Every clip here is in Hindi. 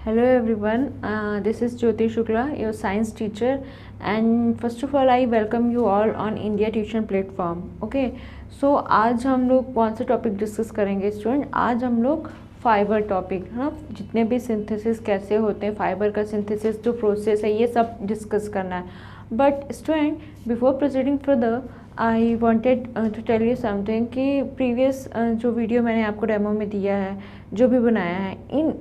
Hello everyone, this is Jyoti Shukla, your science teacher, and first of all I welcome you all on India Tuition Platform. Okay, so आज हम लोग कौन सा टॉपिक डिस्कस करेंगे स्टूडेंट? आज हम लोग फाइबर टॉपिक, हाँ, जितने भी सिंथेसिस कैसे होते हैं, फाइबर का सिंथेसिस जो प्रोसेस है, ये सब डिस्कस करना है। But student, before proceeding further I wanted to tell you something कि प्रीवियस जो वीडियो मैंने आपको डेमो में दिया है, जो भी बनाया है, इन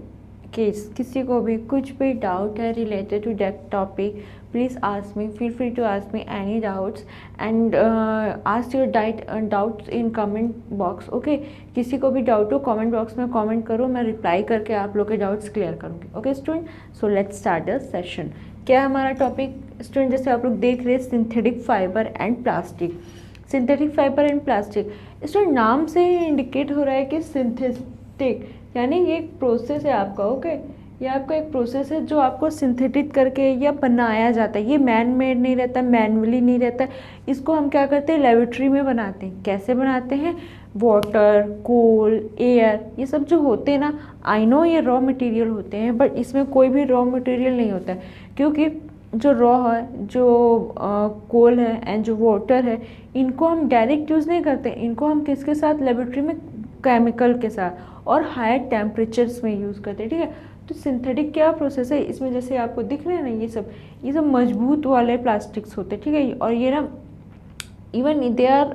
केस किसी को भी कुछ भी डाउट है related to that topic, please ask me, feel free to ask me any doubts and ask your doubts in comment box. Okay, किसी को भी डाउट हो कमेंट बॉक्स में कमेंट करो, मैं रिप्लाई करके आप लोग के डाउट्स क्लियर करूँगी। Okay student, so let's start the session. क्या है हमारा टॉपिक स्टूडेंट? जैसे आप लोग देख रहे हैं, synthetic fibre and plastic. Synthetic fibre and plastic, student नाम से ही इंडिकेट हो रहा है कि सिंथेटिक यानी ये एक प्रोसेस है आपका। ओके, ये आपका एक प्रोसेस है जो आपको सिंथेटिक करके या बनाया जाता है। ये मैन मेड नहीं रहता, मैनुअली नहीं रहता। इसको हम क्या करते हैं, लेबोरेटरी में बनाते हैं। कैसे बनाते हैं? वाटर, कोल, एयर, ये सब जो होते हैं ना, आई नो ये रॉ मटेरियल होते हैं, बट इसमें कोई भी रॉ मटेरियल नहीं होता है, क्योंकि जो रॉ है, जो कोल है एंड जो वाटर है, इनको हम डायरेक्ट यूज़ नहीं करते। इनको हम किसके साथ, लेबोरेटरी में केमिकल के साथ और हायर टेम्परेचर्स में यूज़ करते हैं। ठीक है, तो सिंथेटिक क्या प्रोसेस है इसमें? जैसे आपको दिख रहे हैं ना, ये सब मजबूत वाले प्लास्टिक्स होते हैं। ठीक है, और ये ना even they are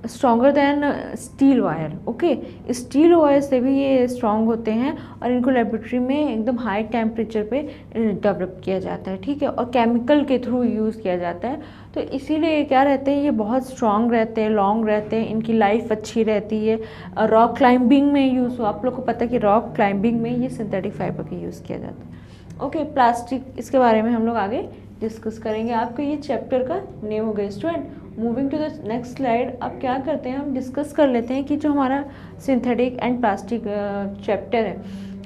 stronger than steel wire. Okay, steel wire से भी ये स्ट्रॉन्ग होते हैं और इनको लेबोरेटरी में एकदम हाई टेम्परेचर पे डेवलप किया जाता है। ठीक है, और केमिकल के थ्रू यूज़ किया जाता है। तो इसीलिए क्या रहते हैं, ये बहुत स्ट्रॉन्ग रहते हैं, लॉन्ग रहते हैं, इनकी लाइफ अच्छी रहती है। रॉक क्लाइंबिंग में यूज़ हो, आप लोग को पता है कि रॉक क्लाइंबिंग में ये सिंथेटिक फाइबर का यूज़ किया जाता है। ओके, प्लास्टिक, इसके बारे में हम लोग आगे डिस्कस करेंगे। आपका ये चैप्टर का नेम हो गया student. Moving to the next slide, अब क्या करते हैं, हम डिस्कस कर लेते हैं कि जो हमारा सिंथेटिक एंड प्लास्टिक चैप्टर है,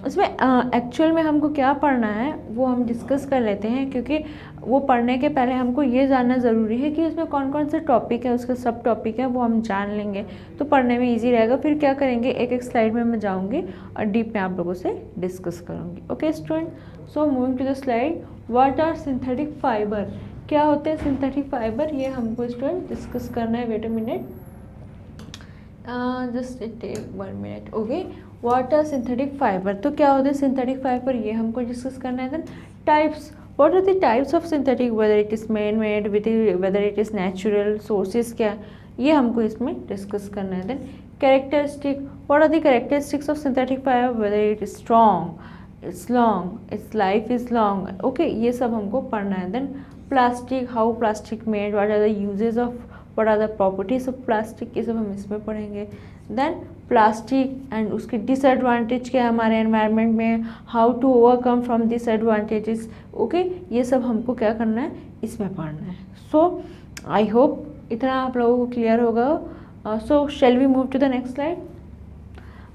उसमें एक्चुअल में हमको क्या पढ़ना है वो हम डिस्कस कर लेते हैं, क्योंकि वो पढ़ने के पहले हमको ये जानना ज़रूरी है कि उसमें कौन कौन से टॉपिक है, उसका सब टॉपिक है, वो हम जान लेंगे तो पढ़ने में इजी रहेगा। फिर क्या करेंगे, एक एक स्लाइड में मैं जाऊँगी और डीप में आप लोगों से डिस्कस करूँगी। Okay student, so moving to the slide, what are synthetic fibre? क्या होते हैं सिंथेटिक फाइबर, ये हमको स्टूडेंट डिस्कस करना है। Wait a minute, just take 1 minute. Okay, what are synthetic fibre? तो क्या होते हैं सिंथेटिक फाइबर, ये हमको डिस्कस करना है। Then types, what are the types of synthetic, whether it is man made, whether it is natural, sources क्या, ये हमको इसमें डिस्कस करना है। Then characteristic, what are the characteristics of synthetic fibre, whether it is strong, it's long, its life is long. Okay, ये सब हमको पढ़ना है। Then plastic, how plastic made, what are the uses of, what are the properties of plastic, ये सब हम इसमें पढ़ेंगे। देन प्लास्टिक एंड उसकी डिसएडवांटेज क्या है हमारे एनवायरनमेंट में, how to overcome from disadvantages. Okay, ये सब हमको क्या करना है, इसमें पढ़ना है। सो आई होप इतना आप लोगों को क्लियर होगा। So shall we move to the next slide?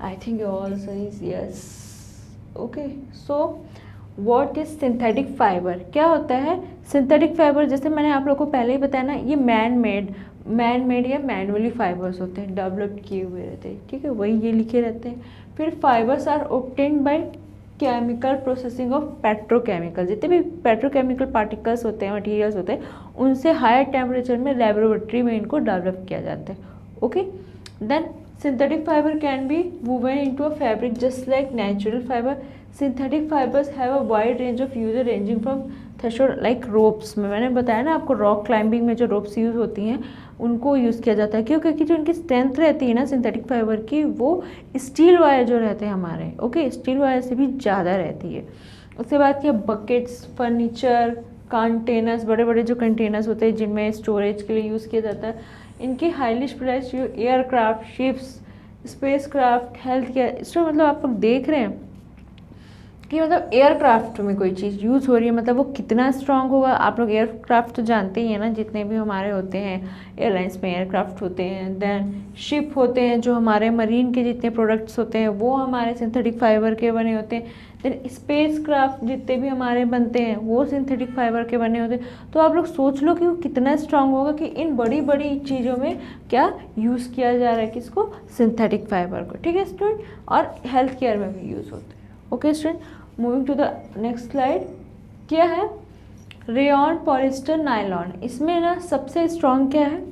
I think you all says yes. Okay, so what is synthetic fibre? क्या होता है सिंथेटिक फाइबर? जैसे मैंने आप लोगों को पहले ही बताया ना, ये मैन मेड या मैनुअली फाइबर्स होते हैं, डेवलप किए हुए रहते हैं। ठीक है, वही ये लिखे रहते हैं। फिर fibres are obtained by chemical processing of petrochemical, जितने भी पेट्रोकेमिकल पार्टिकल्स होते हैं, मटीरियल्स होते हैं, उनसे हायर टेम्परेचर में लेबोरेटरी में इनको डेवलप किया जाता है। Okay, then synthetic fiber can be woven into a fabric just like natural fiber. Synthetic fibers have a wide range of use ranging from threshold like ropes में मैंने बताया ना आपको, रॉक क्लाइंबिंग में जो रोप्स यूज़ होती हैं उनको यूज़ किया जाता है। क्यों? क्योंकि जो उनकी स्ट्रेंथ रहती है ना सिंथेटिक फाइबर की, वो स्टील वायर जो रहते हैं हमारे, ओके, स्टील वायर से भी ज़्यादा रहती है। उसके बाद क्या, बकेट्स, फर्नीचर, कंटेनर्स, बड़े बड़े जो कंटेनर्स होते हैं जिनमें स्टोरेज के लिए यूज़ किया जाता है, इनकी highly specialised aircraft, ships, spacecraft, health care, इसमें मतलब आप लोग देख रहे हैं कि मतलब एयरक्राफ्ट में कोई चीज़ यूज़ हो रही है, मतलब वो कितना स्ट्रांग होगा। आप लोग एयरक्राफ्ट तो जानते ही हैं ना, जितने भी हमारे होते हैं एयरलाइंस में एयरक्राफ्ट होते हैं। देन शिप होते हैं, जो हमारे मरीन के जितने प्रोडक्ट्स होते हैं वो हमारे सिंथेटिक फाइबर के बने होते हैं। देन स्पेस क्राफ्ट जितने भी हमारे बनते हैं वो सिंथेटिक फाइबर के बने होते हैं। तो आप लोग सोच लो कि वो कितना स्ट्रांग होगा कि इन बड़ी बड़ी चीज़ों में क्या यूज़ किया जा रहा है, किसको, सिंथेटिक फाइबर को। ठीक है स्टूडेंट, और हेल्थ केयर में भी यूज़ होते हैं। Okay student, moving to the next slide, क्या है, रेयॉन, पॉलिस्टर, नायलॉन। इसमें ना सबसे स्ट्रॉन्ग क्या है,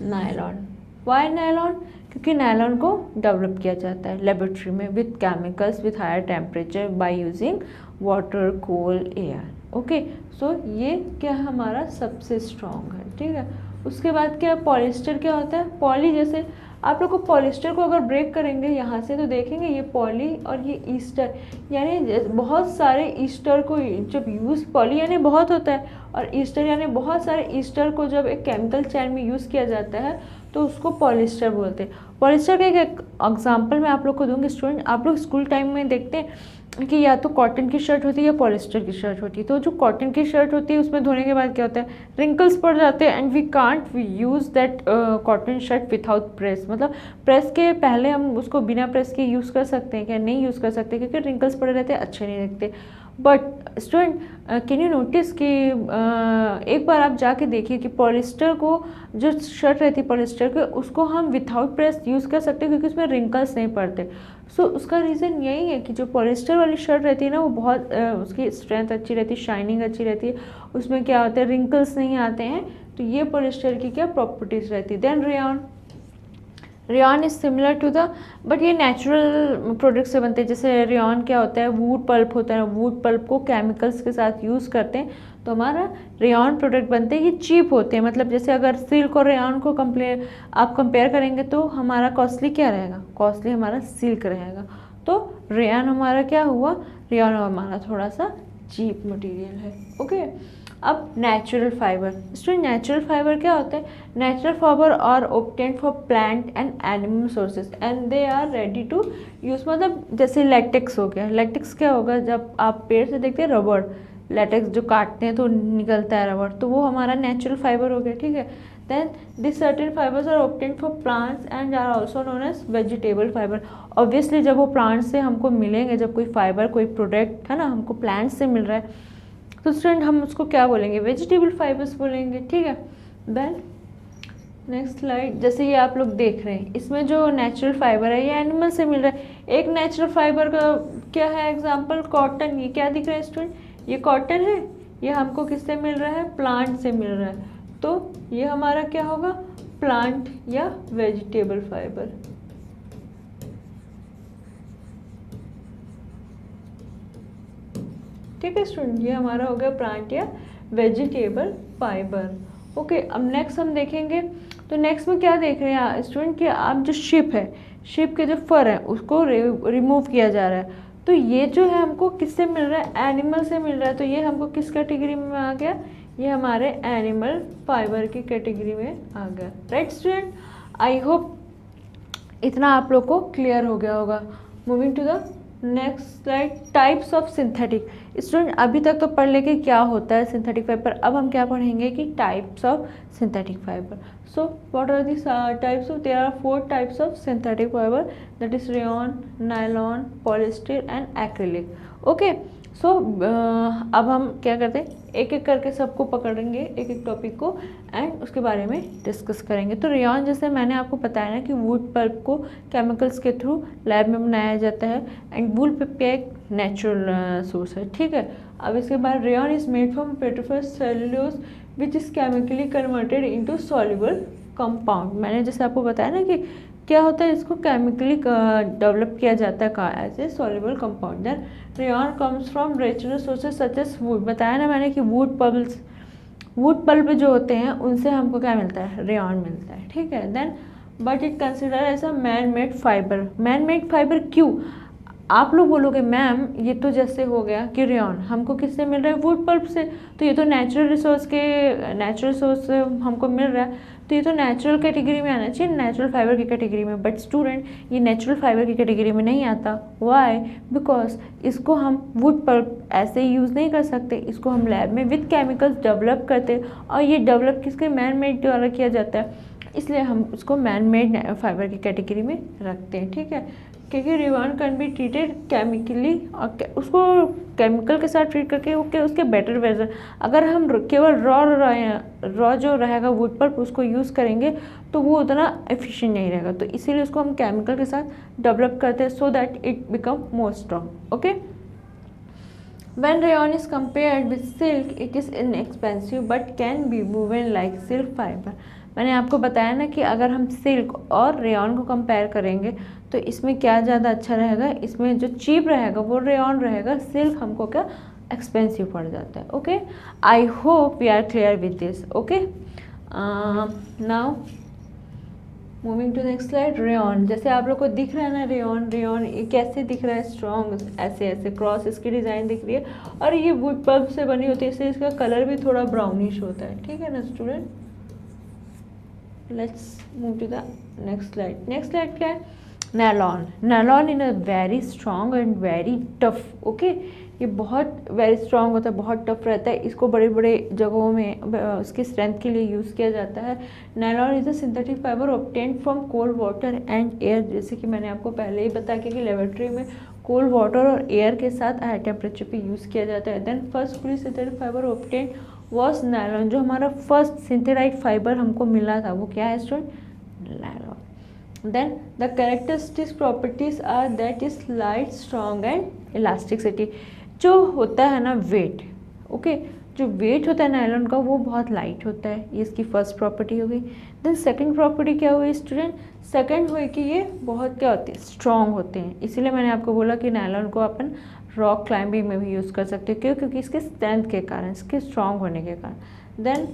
नायलॉन। वाई नायलॉन, क्योंकि नायलॉन को डेवलप किया जाता है लेबोरेटरी में with chemicals with higher temperature by using water, coal, air. Okay, so ये क्या है हमारा सबसे स्ट्रॉन्ग है, ठीक है। उसके बाद क्या है, पॉलिस्टर क्या होता है, पॉली, जैसे आप लोग को पॉलिस्टर को अगर ब्रेक करेंगे यहाँ से तो देखेंगे ये पॉली और ये ईस्टर, यानी बहुत सारे ईस्टर को जब यूज़, पॉली यानी बहुत होता है और ईस्टर यानी बहुत सारे ईस्टर को जब एक केमिकल चैन में यूज़ किया जाता है तो उसको पॉलिस्टर बोलते हैं। पॉलिस्टर का एक एग्जांपल मैं आप लोग को दूंगी स्टूडेंट, आप लोग स्कूल टाइम में देखते हैं कि या तो कॉटन की शर्ट होती है या पॉलिस्टर की शर्ट होती है। तो जो कॉटन की शर्ट होती है उसमें धोने के बाद क्या होता है, रिंकल्स पड़ जाते हैं and we can't use that cotton shirt without press, मतलब प्रेस के पहले हम उसको बिना प्रेस के यूज़ कर सकते हैं क्या, नहीं यूज़ कर सकते क्योंकि रिंकल्स पड़े रहते हैं, अच्छे नहीं दिखते। But student can you notice कि एक बार आप जाके देखिए कि पॉलिस्टर को, जो शर्ट रहती है पॉलिस्टर के, उसको हम विथआउट प्रेस यूज़ कर सकते हैं क्योंकि उसमें रिंकल्स नहीं पड़ते। सो उसका रीज़न यही है कि जो पॉलिस्टर वाली शर्ट रहती है ना वो बहुत उसकी स्ट्रेंथ अच्छी रहती है, शाइनिंग अच्छी रहती है, उसमें क्या होता है, रिंकल्स नहीं आते हैं। तो ये पॉलिस्टर की क्या प्रॉपर्टीज़ रहती है। Then rayon, rayon is similar to the, but ये नेचुरल प्रोडक्ट से बनते हैं। जैसे रेयॉन क्या होता है, वुड पल्प होता है, वुड पल्प को केमिकल्स के साथ यूज़ करते हैं तो हमारा रेयॉन प्रोडक्ट बनते हैं। ये चीप होते हैं, मतलब जैसे अगर सिल्क और रेयॉन को आप कंपेयर करेंगे तो हमारा कॉस्टली क्या रहेगा, कॉस्टली हमारा सिल्क रहेगा। तो रेयॉन हमारा क्या हुआ, रेयॉन हमारा थोड़ा सा चीप मटेरियल है। ओके, अब natural fibre, student natural fibre क्या होता है, natural fibre are obtained for plant and animal sources and they are ready to use. मतलब जैसे लैटेक्स हो गया, लैटेक्स क्या होगा, जब आप पेड़ से देखते हैं रबड़, लैटेक्स जो काटते हैं तो निकलता है रबड़, तो वो हमारा नेचुरल फाइबर हो गया, ठीक है। Then this certain fibres are obtained for plants and are also known as vegetable fibre. Obviously जब वो प्लांट्स से हमको मिलेंगे, जब कोई फाइबर, कोई प्रोडक्ट है ना हमको प्लांट से मिल रहा है तो स्टूडेंट हम उसको क्या बोलेंगे, वेजिटेबल फाइबर्स बोलेंगे, ठीक है। देन नेक्स्ट स्लाइड, जैसे ये आप लोग देख रहे हैं इसमें जो नेचुरल फाइबर है ये एनिमल से मिल रहा है। एक नेचुरल फाइबर का क्या है एग्जांपल, कॉटन। ये क्या दिख रहा है स्टूडेंट, ये कॉटन है, ये हमको किससे मिल रहा है, प्लांट से मिल रहा है। तो ये हमारा क्या होगा, प्लांट या वेजिटेबल फाइबर। ठीक है स्टूडेंट, ये हमारा हो गया प्लांट या वेजिटेबल फाइबर। ओके, अब नेक्स्ट हम देखेंगे, तो नेक्स्ट में क्या देख रहे हैं स्टूडेंट कि आप जो शिप है, शिप के जो फर है उसको रिमूव किया जा रहा है। तो ये जो है हमको किससे मिल रहा है, एनिमल से मिल रहा है। तो ये हमको किस कैटेगरी में आ गया, ये हमारे एनिमल फाइबर की कैटेगरी में आ गया। राइट स्टूडेंट, आई होप इतना आप लोग को क्लियर हो गया होगा। Moving to the next slide, types of synthetic. Student अभी तक तो पढ़ लेके क्या होता है सिंथेटिक फाइबर, अब हम क्या पढ़ेंगे कि types of synthetic fibre. So what are this types of, there are 4 types of synthetic fibre, that is rayon, nylon, polyester and acrylic. Okay, so अब हम क्या करते हैं, एक एक करके सबको पकड़ेंगे, एक एक टॉपिक को, एंड उसके बारे में डिस्कस करेंगे। तो रेयॉन, जैसे मैंने आपको बताया ना कि वुड पल्प को केमिकल्स के थ्रू लैब में बनाया जाता है एंड वुड पल्प का एक नेचुरल सोर्स है, ठीक है। अब इसके बाद rayon is made from purified cellulose which is chemically converted into soluble compound. मैंने जैसे आपको बताया ना कि क्या होता है, इसको केमिकली डेवलप किया जाता है as a soluble compound. Then rayon comes from natural sources such as wood. बताया ना मैंने कि वुड पल्प जो होते हैं उनसे हमको क्या मिलता है, रेयॉन मिलता है, ठीक है। Then but it consider as a man made fibre. Man made fibre क्यों, आप लोग बोलोगे मैम ये तो जैसे हो गया कि रेयॉन हमको किससे मिल रहा है, वुड पल्प से, तो ये तो नेचुरल सोर्स से हमको मिल रहा है, तो ये तो नेचुरल कैटेगरी में आना चाहिए, नेचुरल फाइबर की कैटेगरी में। बट स्टूडेंट ये नेचुरल फाइबर की कैटेगरी में नहीं आता। व्हाई, बिकॉज इसको हम वुड पल्प ऐसे ही यूज़ नहीं कर सकते, इसको हम लैब में विद केमिकल्स डेवलप करते और ये डेवलप किसके, मैन मेड द्वारा किया जाता है, इसलिए हम उसको मैन मेड फाइबर की कैटेगरी में रखते हैं, ठीक है। क्योंकि rayon can be treated chemically, और उसको केमिकल के साथ ट्रीट करके उसके बेटर वर्जन, अगर हम केवल रॉ जो रहेगा वुड पल्प उसको यूज़ करेंगे तो वो उतना एफिशिएंट नहीं रहेगा, तो इसीलिए उसको हम केमिकल के साथ डेवलप करते हैं so that it become more strong. Okay, When rayon is compared with silk, it is inexpensive but can be woven like silk fiber. मैंने आपको बताया ना कि अगर हम सिल्क और रेयॉन को कंपेयर करेंगे तो इसमें क्या ज़्यादा अच्छा रहेगा, इसमें जो चीप रहेगा वो रेयॉन रहेगा, सिल्क हमको क्या एक्सपेंसिव पड़ जाता है. Okay, I hope we are clear with this. Okay, now moving to next slide. Rayon, जैसे आप लोग को दिख रहा है ना, रेयॉन रेयॉन ये कैसे दिख रहा है, स्ट्रॉन्ग, ऐसे ऐसे क्रॉस इसकी डिज़ाइन दिख रही है, और ये वुड पल्प से बनी होती है, इसलिए इसका कलर भी थोड़ा ब्राउनिश होता है. ठीक है ना student. Let's move to the next slide. Next slide क्या है, nylon. Nylon in a very strong and very tough. Okay, ये बहुत वेरी स्ट्रॉन्ग होता है, बहुत टफ रहता है, इसको बड़े बड़े जगहों में उसकी स्ट्रेंथ के लिए यूज़ किया जाता है. Nylon is a synthetic fibre obtained from cold water and air. जैसे कि मैंने आपको पहले ही बताया कि लेबोरेटरी में कोल्ड वाटर और एयर के साथ हाई टेम्परेचर पे यूज़ किया जाता है. Then first fully synthetic fibre obtained was nylon. जो हमारा फर्स्ट सिंथेटाइज फाइबर हमको मिला था वो क्या है student, nylon. Then the characteristic properties are that is light, strong and elasticity. जो होता है ना वेट, ओके, जो वेट होता है नायलॉन का वो बहुत लाइट होता है, ये इसकी फर्स्ट प्रॉपर्टी हो गई. देन सेकंड प्रॉपर्टी क्या हुई स्टूडेंट, सेकंड हुई कि ये बहुत क्या होते हैं, स्ट्रॉन्ग होते हैं. इसीलिए मैंने आपको बोला कि नायलॉन को अपन रॉक क्लाइंबिंग में भी यूज़ कर सकते हैं. क्यों, क्योंकि इसके स्ट्रेंथ के कारण, इसके स्ट्रॉन्ग होने के कारण. देन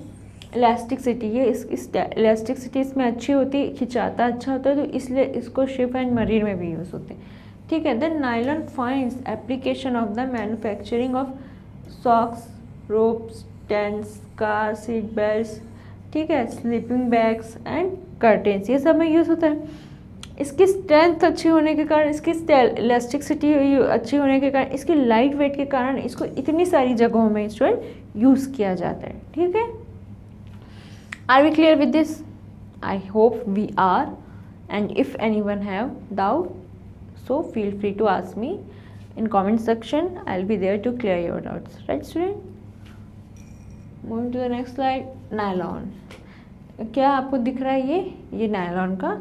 इलास्टिकसिटी, ये इस इलास्टिकसिटी इसमें अच्छी होती है, खिंचाता अच्छा होता है, तो इसलिए इसको शिप एंड मरीन में भी यूज़ होते हैं. ठीक है. Then nylon finds application of the manufacturing of socks, ropes, tents, car seat belts, ठीक है, स्लीपिंग बैग्स एंड कर्टेंस, ये सब में यूज़ होता है. इसकी स्ट्रेंथ अच्छी होने के कारण, इसकी इलास्टिकसिटी अच्छी होने के कारण, इसकी लाइट वेट के कारण इसको इतनी सारी जगहों में स्टूडेंट यूज़ किया जाता है. ठीक है. Are we clear with this? I hope we are, and if anyone have doubt, so feel free to ask me in comment section. I'll be there to clear your doubts. Right student? Moving to the next slide. Nylon. क्या आपको दिख रहा है, ये नायलॉन का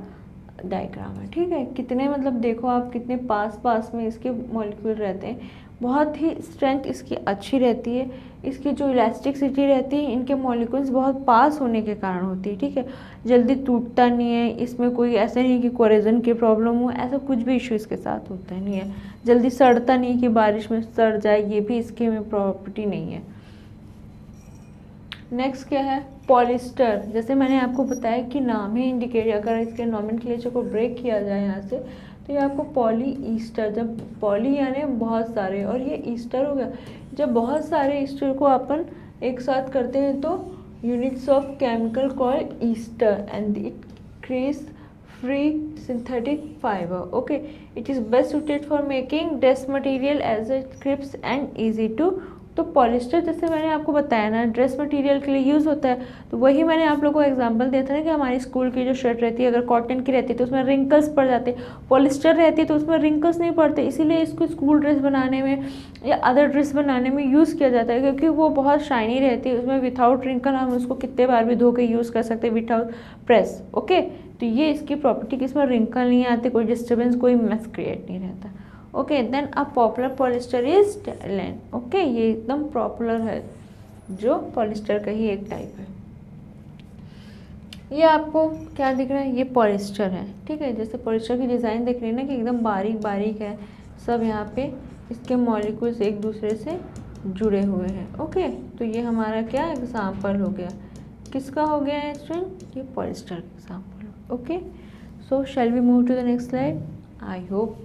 डायग्राम है. ठीक है. कितने मतलब देखो आप कितने पास पास में इसके मॉलिक्यूल रहते हैं, बहुत ही स्ट्रेंथ इसकी अच्छी रहती है. इसकी जो इलास्टिकसिटी रहती है, इनके मॉलिक्यूल्स बहुत पास होने के कारण होती है. ठीक है. जल्दी टूटता नहीं है, इसमें कोई ऐसा नहीं कि कोरेजन की प्रॉब्लम हो, ऐसा कुछ भी इशू इसके साथ होता नहीं है. जल्दी सड़ता नहीं कि बारिश में सड़ जाए, ये भी इसके में प्रॉपर्टी नहीं है. नेक्स्ट क्या है, पॉलिस्टर. जैसे मैंने आपको बताया कि नाम ही इंडिकेट, अगर इसके नॉमेनक्लेचर को ब्रेक किया जाए यहाँ से, तो ये आपको पॉली ईस्टर, जब पॉली यानी बहुत सारे और ये ईस्टर हो गया, जब बहुत सारे ईस्टर को अपन एक साथ करते हैं तो units of chemical called ester and it creates free synthetic fibre. Okay, it is best suited for making dress material as it crisps and easy to. तो पॉलिस्टर जैसे मैंने आपको बताया ना ड्रेस मटेरियल के लिए यूज़ होता है, तो वही मैंने आप लोगों को एग्जांपल दिया था ना कि हमारी स्कूल की जो शर्ट रहती है अगर कॉटन की रहती है तो उसमें रिंकल्स पड़ जाते हैं, पॉलिस्टर रहती है तो उसमें रिंकल्स नहीं पड़ते. इसीलिए इसको स्कूल ड्रेस बनाने में या अदर ड्रेस बनाने में यूज़ किया जाता है, क्योंकि वो बहुत शाइनी रहती है, उसमें विदाउट रिंकल हम उसको कितने बार भी धो के यूज़ कर सकते हैं विदाउट प्रेस. ओके, तो ये इसकी प्रॉपर्टी कि इसमें रिंकल नहीं आते, कोई डिस्टर्बेंस, कोई मेस क्रिएट नहीं रहता. Okay. Then a popular polyester is terylene. Okay, ये एकदम पॉपुलर है, जो पॉलिस्टर का ही एक टाइप है. ये आपको क्या दिख रहा है, ये पॉलिस्टर है. ठीक है. जैसे पॉलिस्टर की डिज़ाइन देख रही है ना कि एकदम बारीक बारीक है, सब यहाँ पे इसके मॉलिक्यूल्स एक दूसरे से जुड़े हुए हैं. ओके, तो ये हमारा क्या एग्जाम्पल हो गया, किसका हो गया है स्टूडेंट, ये पॉलिस्टर का example. Okay, so shall we move to the next slide. I hope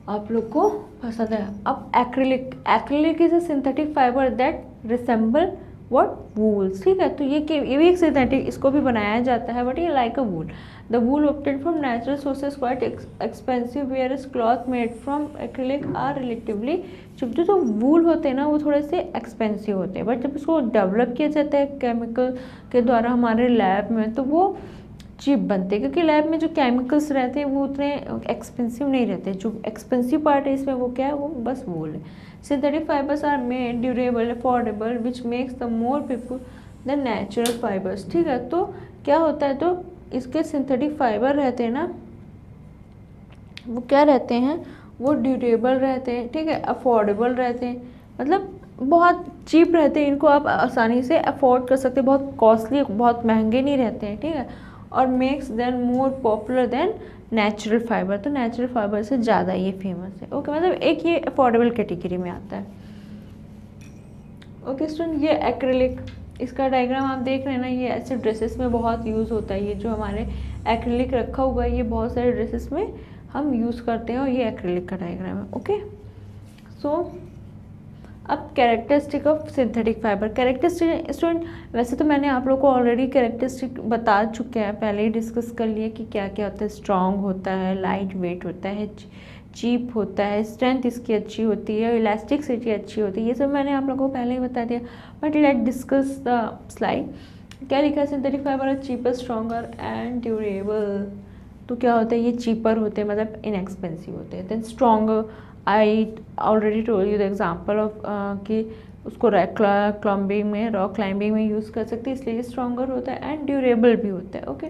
आप लोग को पसंद है. अब acrylic. Acrylic is a synthetic fibre that resemble what, wools. ठीक है. तो ये भी एक सिंथेटिक, इसको भी बनाया जाता है बट ये like a wool. The wool obtained from natural sources quite expensive, where is cloth made from acrylic are relatively cheap. जो वूल होते हैं ना वो थोड़े से एक्सपेंसिव होते हैं, बट जब इसको डेवलप किया जाता है केमिकल के द्वारा हमारे लैब में तो वो चीप बनते हैं, क्योंकि लैब में जो केमिकल्स रहते हैं वो उतने एक्सपेंसिव नहीं रहते. जो एक्सपेंसिव पार्ट है इसमें वो क्या है, वो बस वूल है. Synthetic fibres are made durable, affordable, which makes the more people the natural fibres. ठीक है. तो क्या होता है, तो इसके सिंथेटिक फाइबर रहते हैं ना, वो क्या रहते हैं, वो ड्यूरेबल रहते हैं, ठीक है, अफोर्डेबल रहते हैं, मतलब बहुत चीप रहते हैं, इनको आप आसानी से अफोर्ड कर सकते हैं, बहुत कॉस्टली, बहुत महंगे नहीं रहते हैं, ठीक है। और makes then more popular than natural fibre, तो नेचुरल फाइबर से ज़्यादा ये फेमस है, ओके, मतलब एक ये अफोर्डेबल कैटेगरी में आता है। ओके स्टूडेंट, ये एक्रिलिक, इसका डायग्राम आप देख रहे हैं ना, ये ऐसे ड्रेसेस में बहुत यूज़ होता है, ये जो हमारे एक्रिलिक रखा हुआ है ये बहुत सारे ड्रेसेस में हम यूज़ करते हैं, और ये एक्रिलिक का डायग्राम है, ओके। सो अब characteristic of synthetic fibre, characteristic student, वैसे तो मैंने आप लोग को ऑलरेडी कैरेक्टरिस्टिक बता चुके हैं, पहले ही डिस्कस कर लिए कि क्या क्या होता है, स्ट्रॉन्ग होता है, लाइट वेट होता है, चीप होता है, स्ट्रेंथ इसकी अच्छी होती है, इलास्टिसिटी अच्छी होती है, ये सब मैंने आप लोगों को पहले ही बता दिया। But let discuss the slide. क्या लिखा है, synthetic fibre are cheaper, stronger and durable. तो क्या होता है, ये चीपर होते हैं, मतलब इनएक्सपेंसिव होते हैं। Then stronger, I already told you the example of कि उसको क्लाइंबिंग में, रॉक क्लाइंबिंग में यूज़ कर सकते हैं, इसलिए स्ट्रॉन्गर होता है, एंड ड्यूरेबल भी होता है, okay.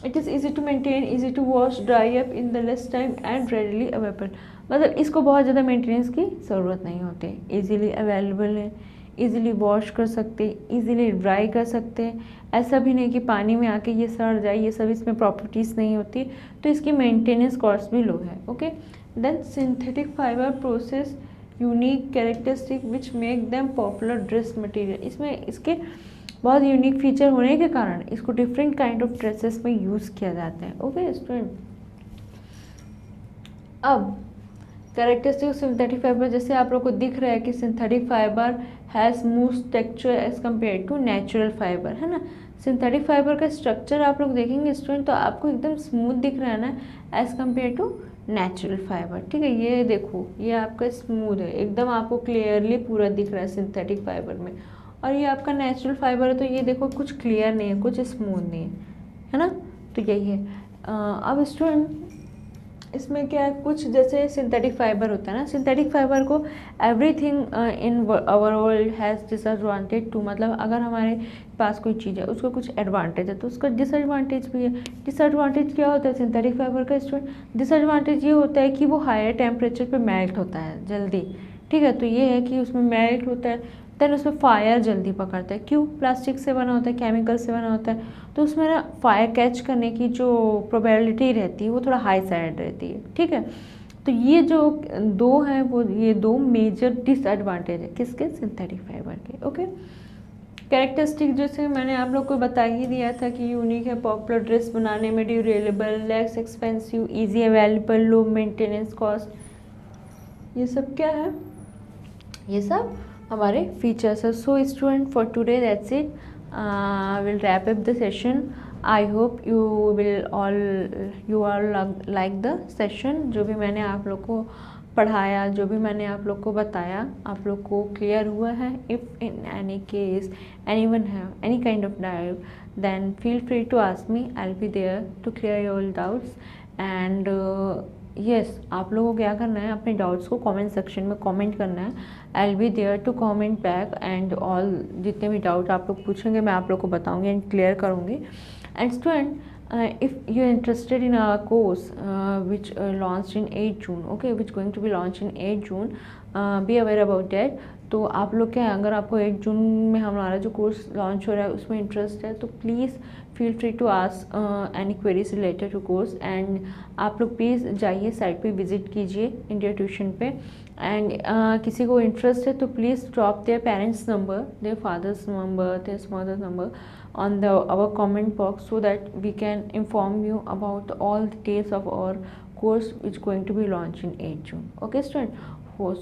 It is easy to maintain, easy to wash, dry up in the less time and readily available, मतलब इसको बहुत ज़्यादा मेंटेनेंस की ज़रूरत नहीं होती, ईजीली अवेलेबल है, ईजिली वॉश कर सकते हैं, ईजिली ड्राई कर सकते हैं, ऐसा भी नहीं कि पानी में आके ये सड़ जाए, ये सब इसमें प्रॉपर्टीज़ नहीं होती, तो इसकी मेंटेनेंस कॉस्ट भी लो है, okay. Then synthetic fibre process unique characteristic which make them popular dress material, इसमें इसके बहुत यूनिक फीचर होने के कारण इसको डिफरेंट काइंड ऑफ ड्रेसेस में यूज़ किया जाता है, ओके स्टूडेंट। अब कैरेक्टरिस्टिक सिंथेटिक फाइबर, जैसे आप लोग को दिख रहा है कि synthetic fibre has smooth texture as compare to natural fibre, है ना। सिंथेटिक फाइबर का स्ट्रक्चर आप लोग देखेंगे स्टूडेंट, तो आपको एकदम स्मूथ दिख रहा है ना, as compare to natural fibre, ठीक है। ये देखो, ये आपका स्मूथ है, एकदम आपको क्लियरली पूरा दिख रहा है सिंथेटिक फाइबर में, और ये आपका नेचुरल फाइबर है, तो ये देखो कुछ क्लियर नहीं है, कुछ स्मूथ नहीं है ना। तो यही है। अब स्टूडेंट इसमें क्या है, कुछ जैसे सिंथेटिक फाइबर होता है ना, सिंथेटिक फाइबर को everything in our world has disadvantage too, मतलब अगर हमारे पास कोई चीज़ है उसका कुछ एडवांटेज है तो उसका डिसएडवांटेज भी है। डिसएडवांटेज क्या होता है सिंथेटिक फाइबर का स्टूडेंट, डिसएडवांटेज ये होता है कि वो हायर टेम्परेचर पे मेल्ट होता है जल्दी, ठीक है। तो ये है कि उसमें मेल्ट होता है, देन उसमें फायर जल्दी पकड़ता है, क्यों, प्लास्टिक से बना होता है, केमिकल से बना होता है, तो उसमें ना फायर कैच करने की जो प्रोबेबिलिटी रहती है वो थोड़ा हाई साइड रहती है, ठीक है। तो ये जो दो हैं वो, ये दो मेजर डिसएडवांटेज है किसके, सिंथेटिक फाइबर के, ओके। कैरेक्टरिस्टिक जैसे मैंने आप लोग को बता ही दिया था कि यूनिक है, पॉपुलर ड्रेस बनाने में, durable, less expensive, easy available, low maintenance cost, ये सब क्या है, ये सब हमारे फीचर्स है। So student for today that's it, will wrap up the session. I hope you will all you are like the session, जो भी मैंने आप लोग को पढ़ाया, जो भी मैंने आप लोग को बताया, आप लोग को क्लियर हुआ है। If in any case anyone have any kind of doubt then feel free to ask me, I will be there to clear your doubts. And yes, आप लोगों को क्या करना है, अपने डाउट्स को कमेंट सेक्शन में कमेंट करना है, I will be there to comment back, and all जितने भी डाउट आप लोग पूछेंगे मैं आप लोग को बताऊंगी एंड क्लियर करूँगी। And student, if you're interested in our course which launched in 8 June, okay, which going to be launched in 8 June, be aware about that। तो आप लोग क्या है, अगर आपको 8 जून में हमारा जो कोर्स लॉन्च हो रहा है उसमें इंटरेस्ट है तो please feel free to ask any queries related to course. And आप लोग प्लीज़ जाइए साइट पे विजिट कीजिए इंडिया ट्यूशन पे। एंड किसी को इंटरेस्ट है तो please drop their parents number, their father's number, their mother's number on our comment box so that we can inform you about all details of our course which going to be launched in 8 June. Okay student,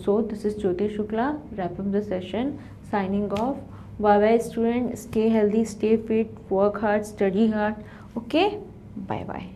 so this is Jyoti Shukla, wrap up the session, signing off. Bye bye student, stay healthy, stay fit, work hard, study hard. Okay, bye bye.